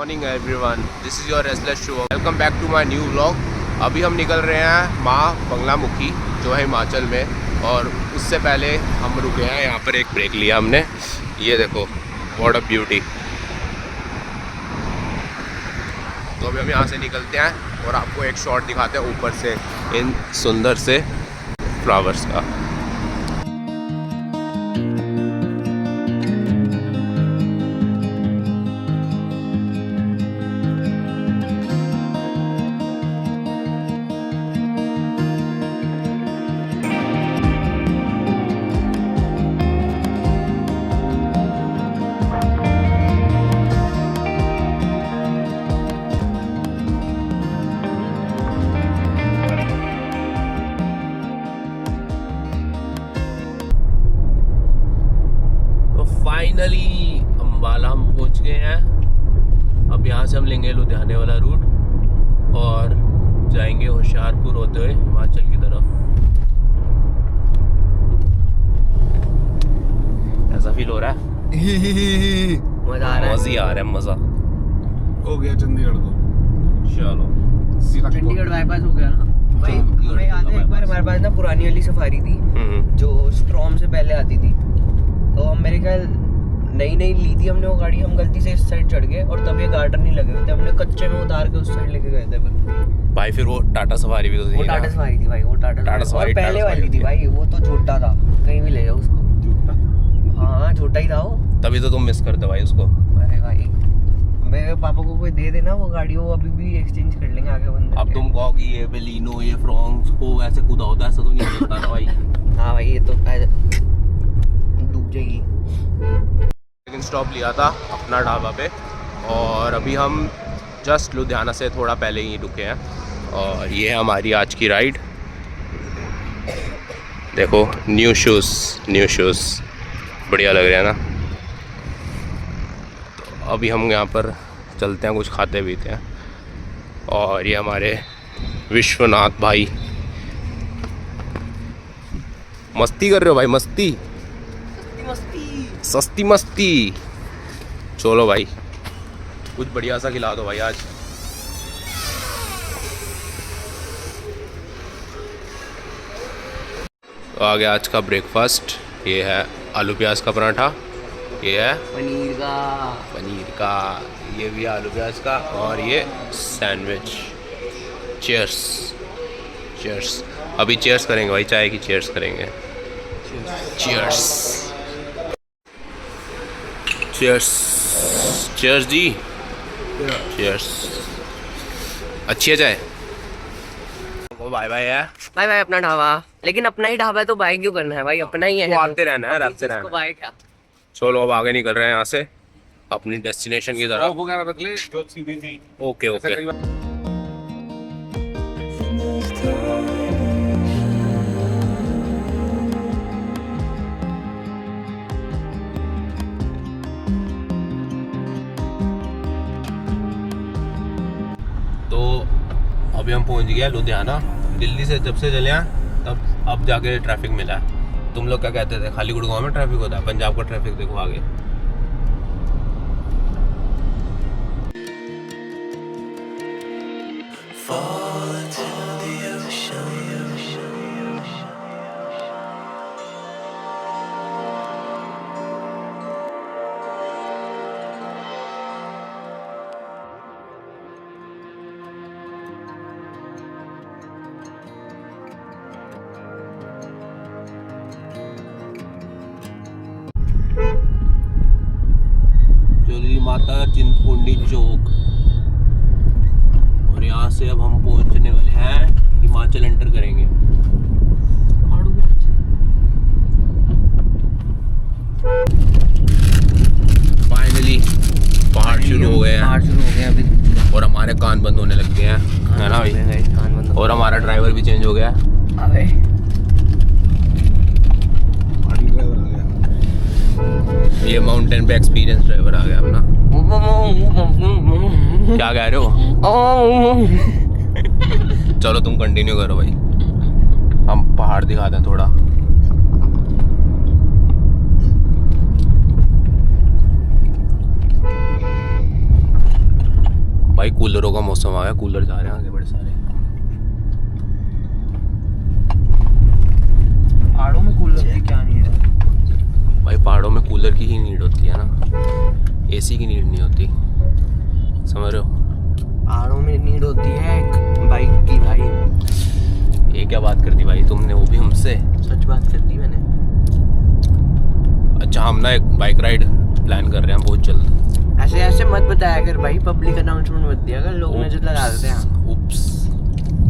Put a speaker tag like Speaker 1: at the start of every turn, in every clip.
Speaker 1: Morning everyone, this is your restless show. Welcome back to my new vlog. अभी हम निकल रहे हैं माँ बंगलामुखी जो है हिमाचल में, और उससे पहले हम रुके हैं यहाँ पर, एक ब्रेक लिया हमने। ये देखो व्हाट अ ब्यूटी। तो अभी हम यहाँ से निकलते हैं और आपको एक शॉट दिखाते हैं ऊपर से इन सुंदर से फ्लावर्स का। फाइनली अम्बाला हम पहुंच गए हैं। अब यहाँ से हम लेंगे लुधियाने वाला रूट और जाएंगे होशियारपुर होते हुए हिमाचल की तरफ। ऐसा फील हो रहा है,
Speaker 2: मजा आ रहा है,
Speaker 1: मजा आ रहा है, मजा
Speaker 2: हो गया चंडीगढ़ को।
Speaker 1: चलो
Speaker 2: चंडीगढ़ बाईपास हो गया ना भाई। हमें याद है एक बार हमारे पास ना पुरानी वाली सफारी थी जो स्ट्रॉम से पहले आती थी, तो हम मेरे ख्याल नई ली थी हमने वो गाड़ी। हम गलती से इस साइड चढ़ गए और तब ये गार्डर नहीं लगे हुए थे, हमने कच्चे में उतार के उस साइड लेके गए थे
Speaker 1: भाई। फिर वो टाटा सफारी भी तो थी।
Speaker 2: वो टाटा सफारी थी भाई, वो टाटा सफारी पहले वाली थी भाई। वो तो छोटा था, कहीं भी ले जाओ उसको। हाँ छोटा ही था वो,
Speaker 1: तभी तो तुम मिस करते भाई उसको।
Speaker 2: अरे भाई मेरे पापा को कोई दे देना वो गाड़ी, वो अभी भी एक्सचेंज कर लेंगे आगे बंदे।
Speaker 1: अब तुम कहो कि ये बेलिनो ये फ्रॉन्क्स को ऐसे कूदा होता है, ऐसा तो नहीं होता ना भाई।
Speaker 2: हाँ भाई ये तो डूब जाएगी।
Speaker 1: लेकिन स्टॉप लिया था अपना ढाबा पे, और अभी हम जस्ट लुधियाना से थोड़ा पहले ही रुके हैं। और ये है हमारी आज की राइड। देखो न्यू शूज़ बढ़िया लग रहे हैं ना। तो अभी हम यहाँ पर चलते हैं, कुछ खाते पीते हैं। और ये हमारे विश्वनाथ भाई मस्ती कर रहे हो भाई, मस्ती सस्ती मस्ती। चलो भाई कुछ बढ़िया सा खिला दो भाई आज। तो आ गया आज का ब्रेकफास्ट। ये है आलू प्याज का पराठा, ये है पनीर का, ये भी आलू प्याज का, और ये सैंडविच। चीयर्स। अभी चीयर्स करेंगे भाई, चाय की चीयर्स करेंगे। चीयर्स जी, चीयर्स। अच्छी है चाय। बाय बाय है
Speaker 2: भाई अपना ढाबा, लेकिन अपना ही ढाबा है तो बाय क्यों करना है भाई, अपना ही है।
Speaker 1: आते रहना है, रखते रहना है।
Speaker 2: बाय क्या।
Speaker 1: चलो अब आगे निकल रहे हैं यहाँ से अपनी डेस्टिनेशन की तरफ। ओके। तो अभी हम पहुंच गया लुधियाना। दिल्ली से जब से चले हैं तब अब जाके ट्रैफिक मिला है। तुम लोग क्या कहते थे खाली गुड़गांव में ट्रैफिक होता है, पंजाब का ट्रैफिक देखो आगे। माता चिंतपूर्णी चौक, और यहाँ से अब हम पहुंचने वाले हैं, हिमाचल एंटर करेंगे। फाइनली पहाड़ शुरू हो गए हैं अभी, और हमारे कान बंद होने लग गए हैं, है ना भाई। और हमारा ड्राइवर भी चेंज हो गया। ये माउंटेन पे एक्सपीरियंस ड्राइवर आ गया अपना। क्या कह रहे हो? चलो तुम कंटिन्यू करो भाई, हम पहाड़ दिखाते हैं थोड़ा। भाई कूलरों का मौसम आ गया, कूलर जा रहे हैं आगे बड़े सारे।
Speaker 2: पहाड़ों में कूलर की क्या नीड है
Speaker 1: भाई? पहाड़ों में कूलर की ही नीड होती है ना, एसी की नीड नहीं होती, समझ रहे हो?
Speaker 2: पहाड़ों में नीड होती है एक बाइक की भाई।
Speaker 1: ये क्या बात कर दी भाई तुमने, वो भी हमसे?
Speaker 2: सच बात कर दी मैंने।
Speaker 1: अच्छा, हम ना एक बाइक राइड प्लान कर रहे हैं बहुत जल्द।
Speaker 2: ऐसे ऐसे मत बताया कर भाई, पब्लिक अनाउंसमेंट मत दिया कर, लोग नजर लगा देते हैं।
Speaker 1: उप्स।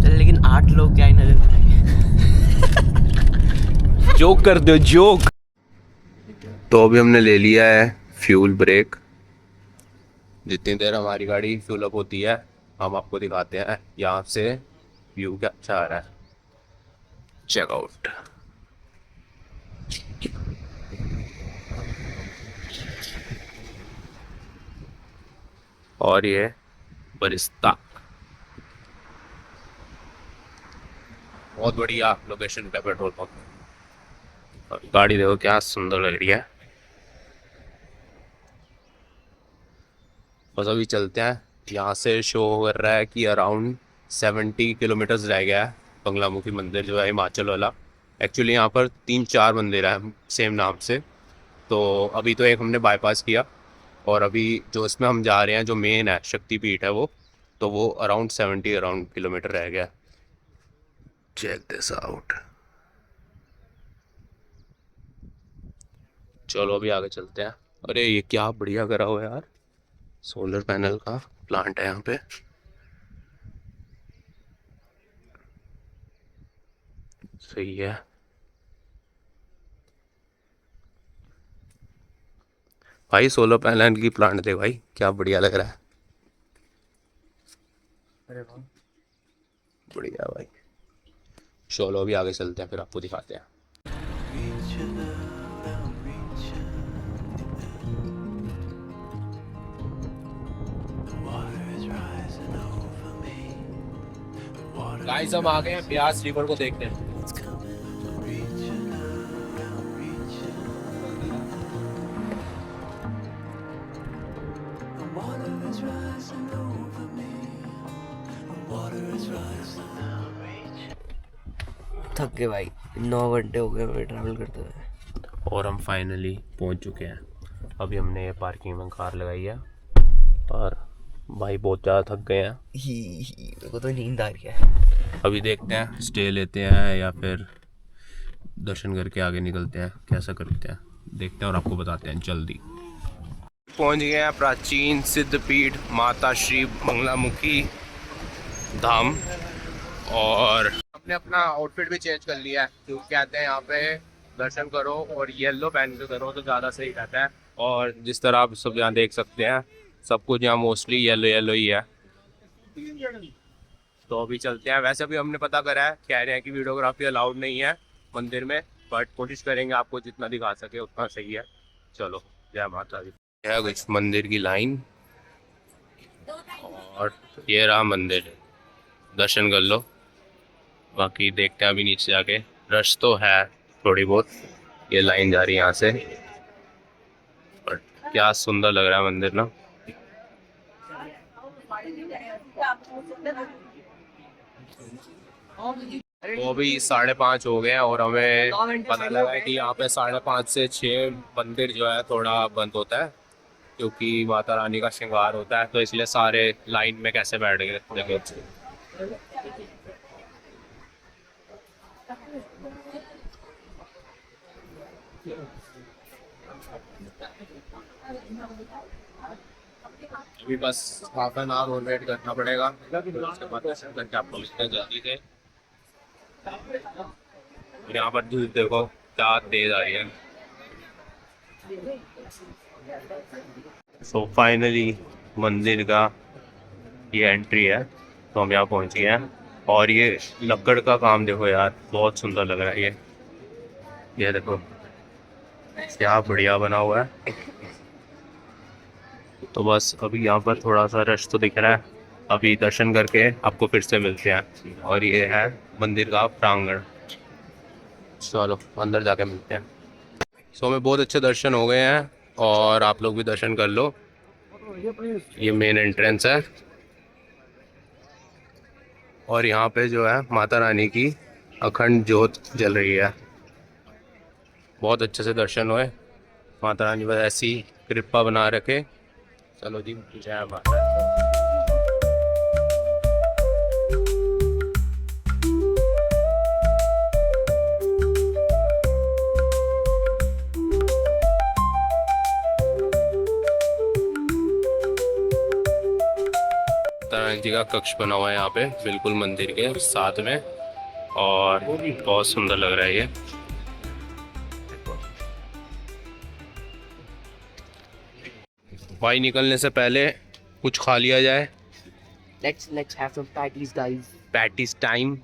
Speaker 2: चल लेकिन 8 लोग क्या ही नजर लगाएंगे।
Speaker 1: जोक कर दो, जोक। तो अभी हमने ले लिया है फ्यूल ब्रेक। जितनी देर हमारी गाड़ी फ्यूल अप होती है हम आपको दिखाते हैं यहाँ से व्यू क्या अच्छा आ रहा है। चेकआउट। और ये बरिस्ता, बहुत बढ़िया लोकेशन पे पेट्रोल पंप। और गाड़ी देखो क्या सुंदर लग रही है। बस अभी चलते हैं। यहाँ से शो कर रहा है कि अराउंड 70 किलोमीटर्स रह गया है बंगलामुखी मंदिर जो है हिमाचल वाला। एक्चुअली यहाँ पर 3-4 मंदिर हैं सेम नाम से। तो अभी तो एक हमने बाईपास किया और अभी जो इसमें हम जा रहे हैं जो मेन है शक्तिपीठ है वो, तो वो अराउंड 70 किलोमीटर रह गया। Check this out. चलो अभी आगे चलते हैं। अरे ये क्या बढ़िया करा हुआ है यार, सोलर पैनल का प्लांट है यहाँ पे। सही है भाई, सोलर पैनल की प्लांट दे भाई, क्या बढ़िया लग रहा है।
Speaker 2: अरे वाह,
Speaker 1: बढ़िया भाई। चलो अभी आगे चलते हैं फिर आपको दिखाते हैं। गाइस हम आ गए हैं ब्यास रिवर को देखने।
Speaker 2: थक गए भाई, 9 घंटे हो गए हमें ट्रैवल करते हुए।
Speaker 1: और हम फाइनली पहुंच चुके हैं। अभी हमने पार्किंग में कार लगाई है और भाई बहुत ज़्यादा थक गए हैं।
Speaker 2: मेरे को तो नींद आ रही है।
Speaker 1: अभी देखते हैं स्टे लेते हैं या फिर दर्शन करके आगे निकलते हैं, कैसा करते हैं देखते हैं और आपको बताते हैं जल्दी। पहुंच गए हैं प्राचीन सिद्धपीठ माता श्री बंगलामुखी धाम। और हमने अपना आउटफिट भी चेंज कर लिया है क्योंकि कहते हैं यहाँ पे दर्शन करो और येलो पहन के करो तो ज़्यादा सही रहता है। और जिस तरह आप सब यहाँ देख सकते हैं सब कुछ यहाँ मोस्टली येलो येलो ही है। तो अभी चलते हैं। वैसे भी हमने पता करा है, कह रहे हैं कि वीडियोग्राफी अलाउड नहीं है मंदिर में, बट कोशिश करेंगे आपको जितना दिखा सके उतना सही है। चलो जय माता दी। है कुछ मंदिर की लाइन और ये रहा मंदिर, दर्शन कर लो। बाकी देखते हैं अभी नीचे जाके, रश तो है थोड़ी बहुत, ये लाइन जा रही है यहाँ से। बट क्या सुंदर लग रहा है मंदिर ना। वो भी 5:30 हो गए हैं और हमें पता लगा है कि यहाँ पे 5:30 से 6 मंदिर जो है थोड़ा बंद होता है क्योंकि माता रानी का श्रृंगार होता है। तो इसलिए सारे लाइन में कैसे बैठ गए देखो। अभी बस हाफ एन आवर और वेट करना पड़ेगा, उसके बाद दर्शन करके आपको मिलते हैं जल्दी से। यहाँ पर धूप देखो क्या तेज आ रही है। सो फाइनली मंदिर का ये एंट्री है, तो हम यहाँ पहुँच गए हैं। और ये लकड़ का काम देखो यार, बहुत सुंदर लग रहा है ये देखो क्या बढ़िया बना हुआ है। तो बस अभी यहाँ पर थोड़ा सा रश तो दिख रहा है, अभी दर्शन करके आपको फिर से मिलते हैं। और ये है मंदिर का प्रांगण, चलो अंदर जाके मिलते हैं। सो में बहुत अच्छे दर्शन हो गए हैं और आप लोग भी दर्शन कर लो। ये मेन एंट्रेंस है और यहाँ पे जो है माता रानी की अखंड ज्योत जल रही है। बहुत अच्छे से दर्शन हुए। माता रानी बस ऐसी कृपा बना रखे। चलो जी, जय माता दी। माता रानी जी का कक्ष बना हुआ है यहाँ पे बिल्कुल मंदिर के साथ में, और बहुत सुंदर लग रहा है ये। भाई निकलने से पहले कुछ खा लिया जाए।
Speaker 2: Let's have some patties, guys.
Speaker 1: Patties time.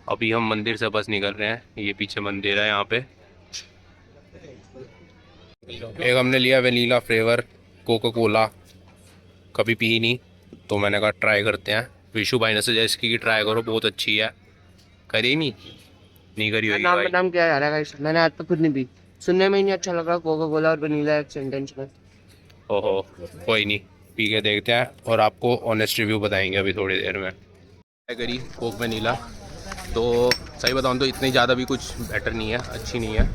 Speaker 1: अभी हम मंदिर से बस निकल रहे हैं। ये पीछे मंदिर है यहाँ पे। एक हमने लिया वेनिला फ्लेवर कोका कोला, कभी पी नहीं तो मैंने कहा ट्राई करते हैं। विशु भाई ने सजेस्ट की कि ट्राई करो, बहुत अच्छी है। करी नहीं करी होगी भाई।
Speaker 2: नाम क्या यार है गाइस, मैंने आज तक खुद नहीं पी, सुनने में ही नहीं अच्छा लगा कोका कोला और वनीला एक सेंटेंस में।
Speaker 1: ओहो, कोई नहीं, पी के देखते हैं और आपको ऑनेस्ट रिव्यू बताएंगे अभी थोड़ी देर में। करी कोक वनीला, तो सही बताऊँ तो इतनी ज़्यादा भी कुछ बेटर नहीं है, अच्छी नहीं है,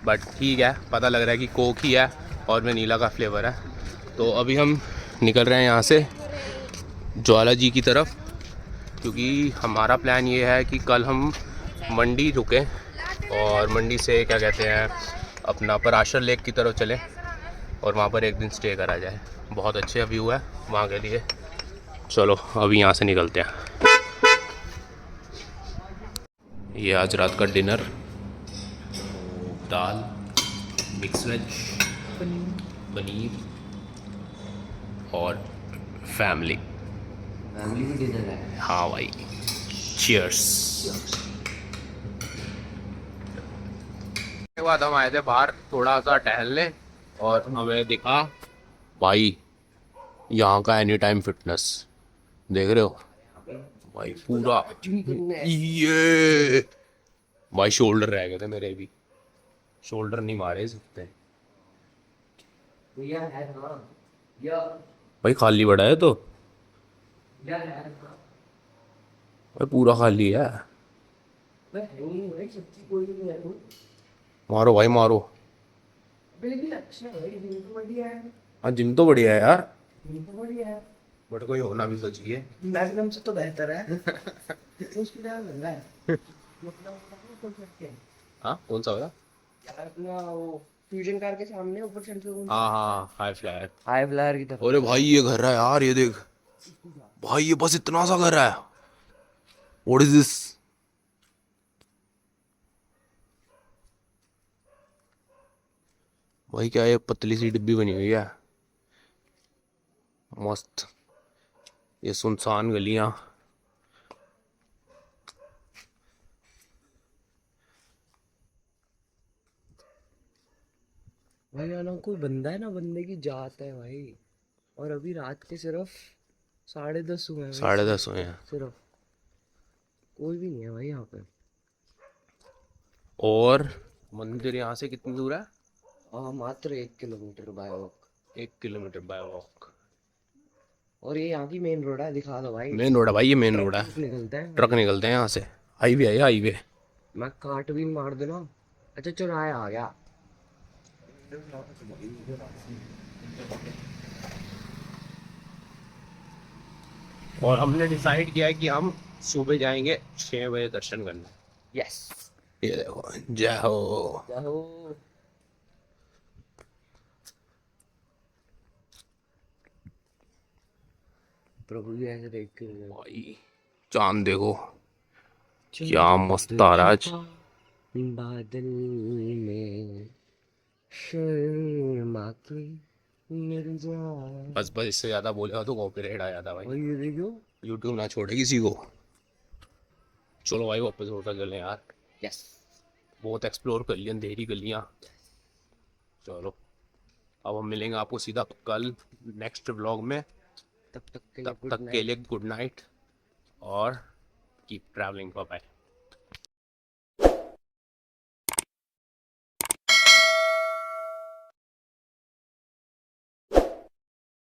Speaker 1: बट ठीक है। पता लग रहा है कि कोक ही है और वनीला का फ्लेवर है। तो अभी हम निकल रहे हैं यहाँ से ज्वाला जी की तरफ, क्योंकि हमारा प्लान ये है कि कल हम मंडी रुकें और मंडी से क्या कहते हैं अपना पराशर लेक की तरफ चलें और वहाँ पर एक दिन स्टे करा जाए। बहुत अच्छे व्यू है वहाँ के लिए। चलो अभी यहाँ से निकलते हैं। ये आज रात का डिनर, दाल, मिक्स वेज, पनीर और फैमिली
Speaker 2: फैमिली भी डिनर है।
Speaker 1: हाँ भाई, चीयर्स। के बाद हम आए थे बाहर थोड़ा सा टहलने और हमें दिखा भाई यहाँ का एनी टाइम फिटनेस, देख रहे हो भाई पूरा। ये भाई शोल्डर रह गए थे मेरे भी, शोल्डर नहीं मारे सकते भाई। खाली बड़ा है तो भाई, पूरा खाली है। मारो भाई मारो। हाँ जिम तो बढ़िया है यार, बट कोई होना भी तो चाहिए।
Speaker 2: मैग्नम से तो बेहतर है।
Speaker 1: हाँ कौन सा होगा
Speaker 2: यार अपना वो फ्यूजन कार के सामने ऊपर चढ़ के
Speaker 1: हाँ हाँ हाई फ्लायर।
Speaker 2: हाई फ्लायर की तरफ।
Speaker 1: अरे भाई ये घर है यार, ये देख भाई, ये बस इतना सा घर है। What is this? भाई क्या ये पतली सी डिब्बी बनी हुई है, मस्त। ये सुनसान गलियां।
Speaker 2: भाई यहाँ ना कोई बंदा है ना, बंदे की जात है भाई। और अभी रात के सिर्फ 10:30 हुए हैं भाई,
Speaker 1: 10:30 हुए हैं
Speaker 2: सिर्फ। कोई भी नहीं है भाई यहाँ पे।
Speaker 1: और मंदिर यहाँ से कितनी दूर है?
Speaker 2: मात्र 1 kilometre bye walk.
Speaker 1: 1 kilometre bye walk.
Speaker 2: और ये यहाँ की मेन रोड है, दिखा दो भाई।
Speaker 1: मेन रोड है भाई, ये मेन रोड है।
Speaker 2: निकलते हैं
Speaker 1: ट्रक निकलते हैं यहाँ से, हाईवे है ये, हाईवे।
Speaker 2: मैं काट भी मार देना। अच्छा चौराहा आ गया।
Speaker 1: और हमने डिसाइड किया है कि हम सुबह जाएंगे 6 बजे दर्शन करने।
Speaker 2: यस।
Speaker 1: ये देखो, जय हो।
Speaker 2: जाओ। प्रभु जी ऐसे देख के
Speaker 1: भाई चांद देखो क्या मस्त आ रहा है आज।
Speaker 2: बादल में शर्मा के मिल जाए।
Speaker 1: बस बस इससे ज्यादा बोलेगा तो कॉपीराइट आ जाता भाई।
Speaker 2: और ये देखो।
Speaker 1: यूट्यूब ना छोड़े किसी को। चलो भाई वापस होटल चले यार।
Speaker 2: यस।
Speaker 1: बहुत एक्सप्लोर कर लिया अंधेरी गलियां। चलो अब हम मिलेंगे आपको सीधा कल नेक्स्ट व्लॉग में।
Speaker 2: तब तक
Speaker 1: के लिए गुड नाइट और कीप ट्रैवलिंग। Bye bye.